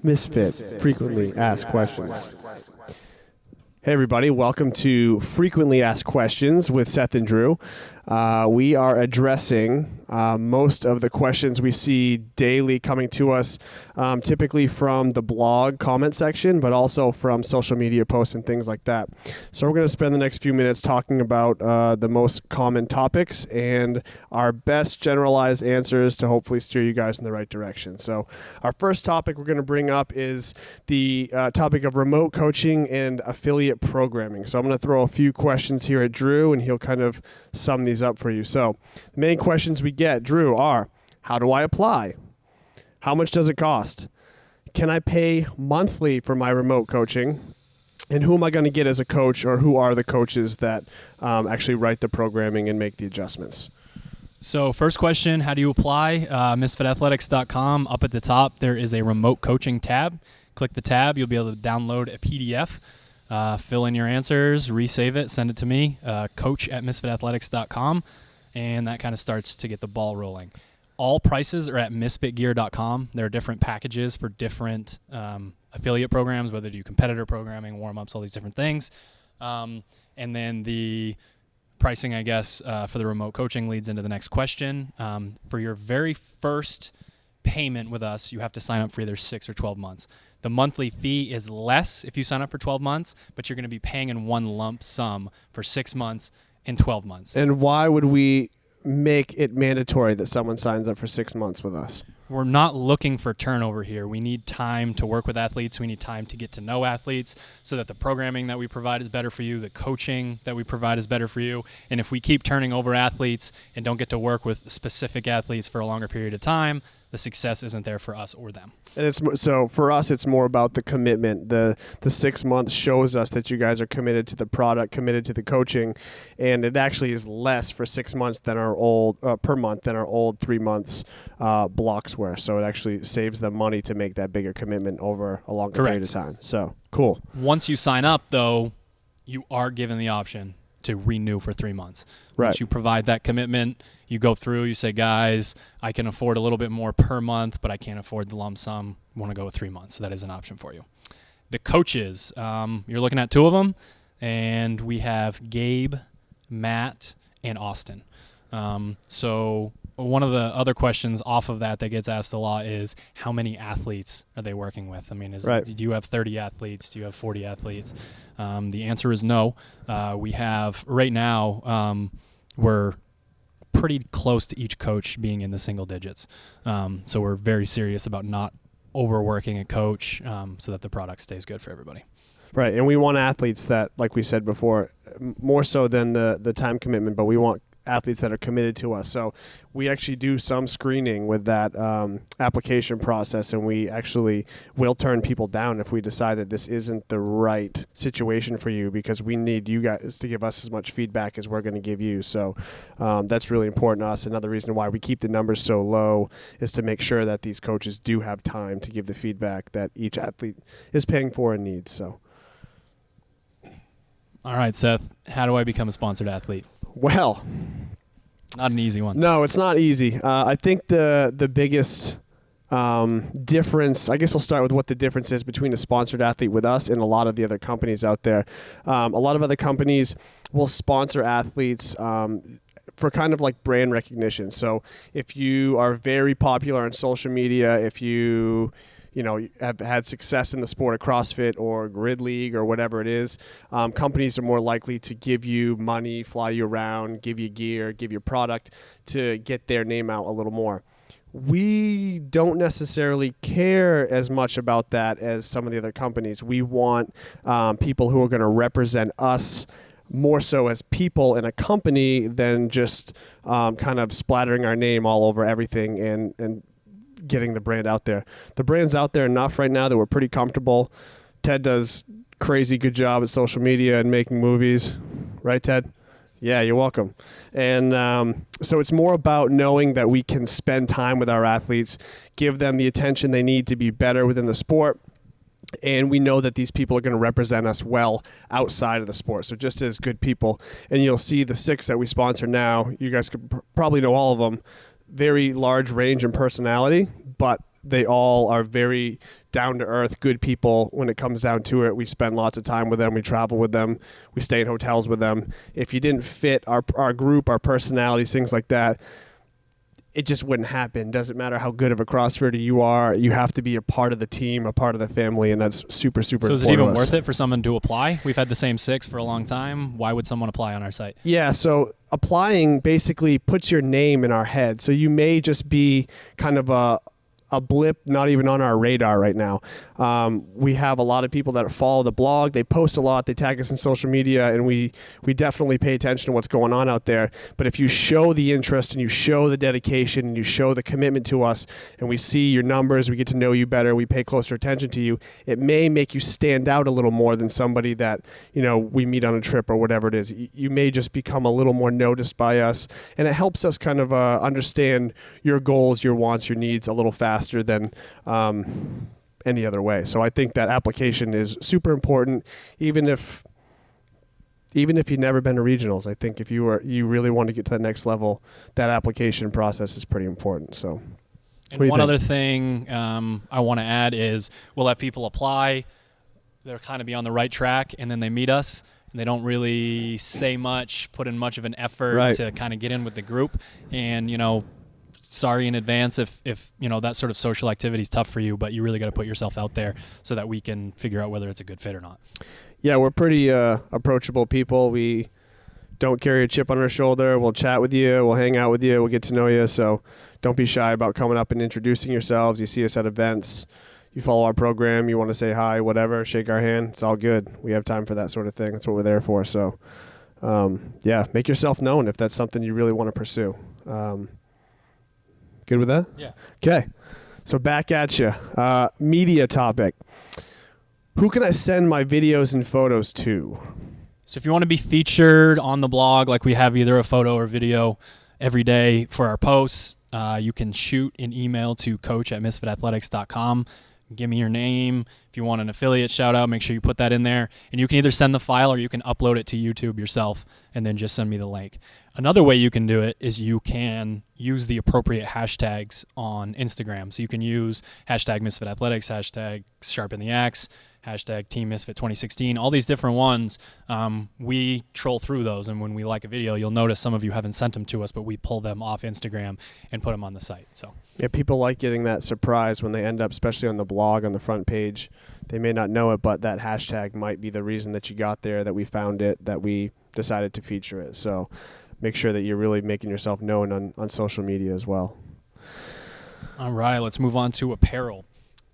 Misfit, frequently asked questions. Hey everybody, welcome to Frequently Asked Questions with Seth and Drew. We are addressing most of the questions we see daily coming to us, typically from the blog comment section, but also from social media posts and things like that. So we're going to spend the next few minutes talking about the most common topics and our best generalized answers to hopefully steer you guys in the right direction. So our first topic we're going to bring up is the topic of remote coaching and affiliate programming. So I'm going to throw a few questions here at Drew, and he'll kind of sum these up for you. So the main questions we get, Drew, are: how do I apply? How much does it cost? Can I pay monthly for my remote coaching? And who am I going to get as a coach, or who are the coaches that actually write the programming and make the adjustments? So first question, how do you apply? MisfitAthletics.com. Up at the top, there is a remote coaching tab. Click the tab. You'll be able to download a PDF. Fill in your answers, resave it, send it to me, coach@misfitathletics.com, and that kind of starts to get the ball rolling. All prices are at misfitgear.com. There are different packages for different affiliate programs, whether you do competitor programming, warm-ups, all these different things. And then the pricing, I guess, for the remote coaching leads into the next question. For your very first payment with us, you have to sign up for either 6 or 12 months. The monthly fee is less if you sign up for 12 months, but you're going to be paying in one lump sum for 6 months and 12 months. And why would we make it mandatory that someone signs up for 6 months with us? We're not looking for turnover here. We need time to work with athletes. We need time to get to know athletes so that the programming that we provide is better for you, the coaching that we provide is better for you. And if we keep turning over athletes and don't get to work with specific athletes for a longer period of time, the success isn't there for us or them. And so for us, it's more about the commitment. The 6 months shows us that you guys are committed to the product, committed to the coaching, and it actually is less for 6 months than our old per month than our old 3 months blocks were. So it actually saves them money to make that bigger commitment over a longer period of time. So cool. Once you sign up, though, you are given the option to renew for 3 months. Right. Once you provide that commitment, you go through, you say, guys, I can afford a little bit more per month, but I can't afford the lump sum. I want to go with 3 months. So that is an option for you. The coaches, you're looking at 2 of them, and we have Gabe, Matt, and Austin. So one of the other questions off of that gets asked a lot is, how many athletes are they working with? I mean, do you have 30 athletes? Do you have 40 athletes? The answer is no. We have, right now, we're pretty close to each coach being in the single digits. So we're very serious about not overworking a coach so that the product stays good for everybody. Right, and we want athletes that, like we said before, more so than the time commitment, but we want athletes that are committed to us. So we actually do some screening with that application process, and we actually will turn people down if we decide that this isn't the right situation for you, because we need you guys to give us as much feedback as we're going to give you. So that's really important to us. Another reason why we keep the numbers so low is to make sure that these coaches do have time to give the feedback that each athlete is paying for and needs. So. All right, Seth, how do I become a sponsored athlete? Well, not an easy one. No, it's not easy. I think the biggest difference, I guess I'll start with what the difference is between a sponsored athlete with us and a lot of the other companies out there. A lot of other companies will sponsor athletes for kind of like brand recognition. So if you are very popular on social media, if you have had success in the sport of CrossFit or Grid League or whatever it is, companies are more likely to give you money, fly you around, give you gear, give you product to get their name out a little more. We don't necessarily care as much about that as some of the other companies. We want people who are going to represent us more so as people in a company than just kind of splattering our name all over everything and getting the brand out there. The brand's out there enough right now that we're pretty comfortable. Ted does crazy good job at social media and making movies. Right, Ted? Yeah, you're welcome. And so it's more about knowing that we can spend time with our athletes, give them the attention they need to be better within the sport, and we know that these people are going to represent us well outside of the sport. So just as good people. And you'll see the 6 that we sponsor now, you guys could probably know all of them, very large range in personality, but they all are very down to earth, good people. When it comes down to it, we spend lots of time with them. We travel with them. We stay in hotels with them. If you didn't fit our group, our personalities, things like that, it just wouldn't happen. Doesn't matter how good of a CrossFitter you are. You have to be a part of the team, a part of the family, and that's super, super important. So is it even worth it for someone to apply? We've had the same 6 for a long time. Why would someone apply on our site? Yeah, so applying basically puts your name in our head. So you may just be kind of a blip, not even on our radar right now. We have a lot of people that follow the blog. They post a lot. They tag us in social media, and we definitely pay attention to what's going on out there. But if you show the interest and you show the dedication and you show the commitment to us, and we see your numbers, we get to know you better, we pay closer attention to you, it may make you stand out a little more than somebody that, we meet on a trip or whatever it is. You may just become a little more noticed by us, and it helps us kind of understand your goals, your wants, your needs a little faster than any other way. So I think that application is super important, even if you've never been to regionals. I think if you really want to get to the next level, that application process is pretty important. So, and one other thing I want to add is we'll have people apply. They'll kind of be on the right track, and then they meet us. And they don't really say much, put in much of an effort to kind of get in with the group, and sorry in advance if that sort of social activity is tough for you, but you really got to put yourself out there so that we can figure out whether it's a good fit or not. Yeah, we're pretty approachable people. We don't carry a chip on our shoulder. We'll chat with you. We'll hang out with you. We'll get to know you. So don't be shy about coming up and introducing yourselves. You see us at events. You follow our program. You want to say hi, whatever, shake our hand. It's all good. We have time for that sort of thing. That's what we're there for. So, make yourself known if that's something you really want to pursue. Good with that? Yeah. Okay. So back at you. Media topic. Who can I send my videos and photos to? So if you want to be featured on the blog, like we have either a photo or video every day for our posts, you can shoot an email to coach@misfitathletics.com. Give me your name. If you want an affiliate shout out, make sure you put that in there. And you can either send the file or you can upload it to YouTube yourself and then just send me the link. Another way you can do it is you can use the appropriate hashtags on Instagram. So you can use hashtag Misfit Athletics, hashtag Sharpen the Axe, hashtag Team Misfit 2016, all these different ones. We troll through those, and when we like a video, you'll notice some of you haven't sent them to us, but we pull them off Instagram and put them on the site. So yeah, people like getting that surprise when they end up, especially on the blog, on the front page. They may not know it, but that hashtag might be the reason that you got there, that we found it, that we decided to feature it. So make sure that you're really making yourself known on social media as well. All right, let's move on to apparel.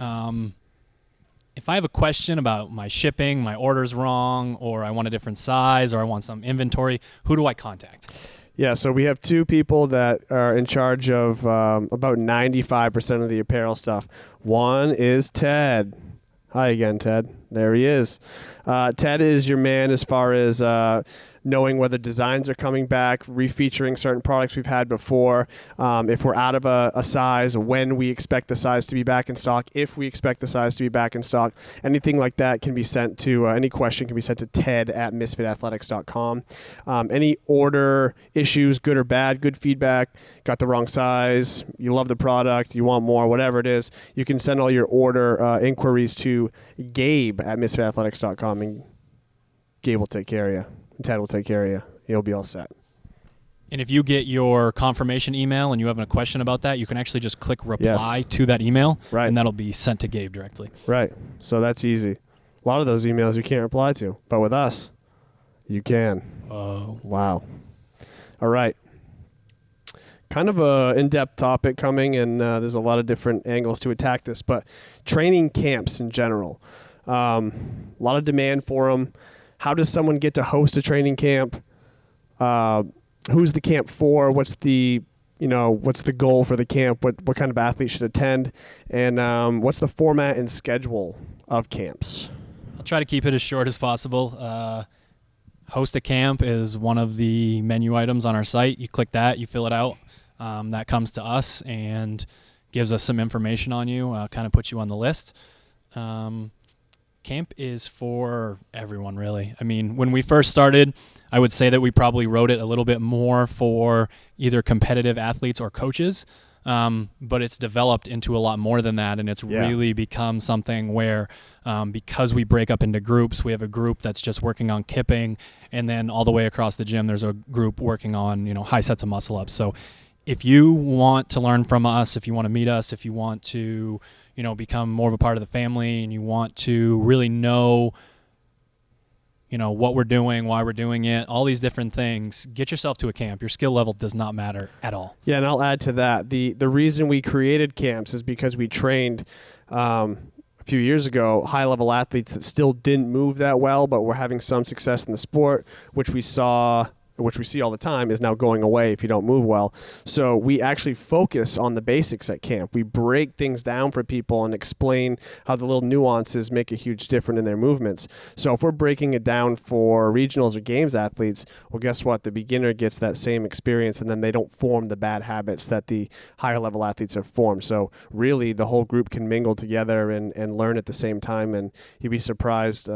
If I have a question about my shipping, my order's wrong, or I want a different size, or I want some inventory, who do I contact? Yeah, so we have 2 people that are in charge of about 95% of the apparel stuff. One is Ted. Hi again, Ted. There he is. Ted is your man as far as knowing whether designs are coming back, refeaturing certain products we've had before, if we're out of a size, when we expect the size to be back in stock, if we expect the size to be back in stock. Anything like that can be sent to, any question can be sent to ted@misfitathletics.com. Any order issues, good or bad, good feedback, got the wrong size, you love the product, you want more, whatever it is, you can send all your order inquiries to gabe@misfitathletics.com, and Gabe will take care of you. Ted will take care of you. You'll be all set. And if you get your confirmation email and you have a question about that, you can actually just click reply to that email, and that'll be sent to Gabe directly. Right. So that's easy. A lot of those emails you can't reply to, but with us, you can. Oh. Wow. All right. Kind of a in-depth topic coming, and there's a lot of different angles to attack this, but training camps in general. A lot of demand for them. How does someone get to host a training camp? Who's the camp for? What's the goal for the camp? What kind of athlete should attend? And what's the format and schedule of camps? I'll try to keep it as short as possible. Host a camp is one of the menu items on our site. You click that, you fill it out. That comes to us and gives us some information on you, kind of puts you on the list. Camp is for everyone, really. I mean, when we first started, I would say that we probably wrote it a little bit more for either competitive athletes or coaches. but it's developed into a lot more than that, and it's really become something where because we break up into groups, we have a group that's just working on kipping, and then all the way across the gym there's a group working on high sets of muscle ups. So if you want to learn from us, if you want to meet us, if you want to become more of a part of the family, and you want to really know what we're doing, why we're doing it, all these different things, get yourself to a camp. Your skill level does not matter at all. Yeah, and I'll add to that. The reason we created camps is because we trained a few years ago high-level athletes that still didn't move that well, but were having some success in the sport, which we see all the time, is now going away if you don't move well. So we actually focus on the basics at camp. We break things down for people and explain how the little nuances make a huge difference in their movements. So if we're breaking it down for regionals or games athletes, well, guess what? The beginner gets that same experience, and then they don't form the bad habits that the higher level athletes have formed. So really the whole group can mingle together and learn at the same time, and you'd be surprised.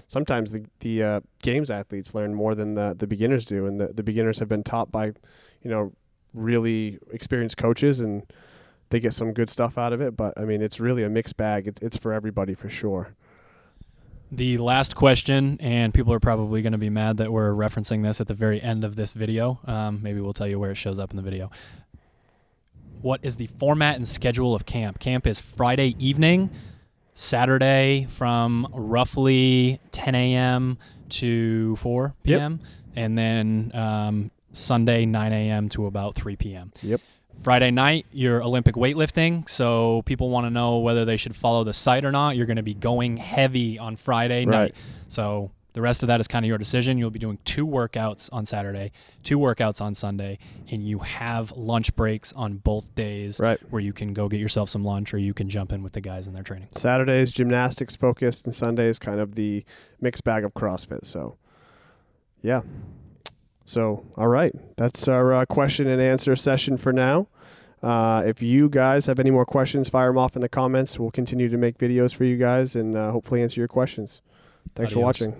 Sometimes the games athletes learn more than the beginners do, and the beginners have been taught by really experienced coaches, and they get some good stuff out of it. But I mean, it's really a mixed bag. It's for everybody for sure. The last question, and people are probably going to be mad that we're referencing this at the very end of this video. Maybe we'll tell you where it shows up in the video. What is the format and schedule of camp? Camp is Friday evening, Saturday from roughly 10 a.m. to 4 p.m., and then Sunday 9 a.m. to about 3 p.m. Yep. Friday night, you're Olympic weightlifting, so people want to know whether they should follow the site or not. You're going to be going heavy on Friday night. So the rest of that is kind of your decision. You'll be doing 2 workouts on Saturday, 2 workouts on Sunday, and you have lunch breaks on both days where you can go get yourself some lunch, or you can jump in with the guys in their training. Saturday is gymnastics focused, and Sunday is kind of the mixed bag of CrossFit. So, yeah. So, all right. That's our question and answer session for now. If you guys have any more questions, fire them off in the comments. We'll continue to make videos for you guys and hopefully answer your questions. Thanks for watching.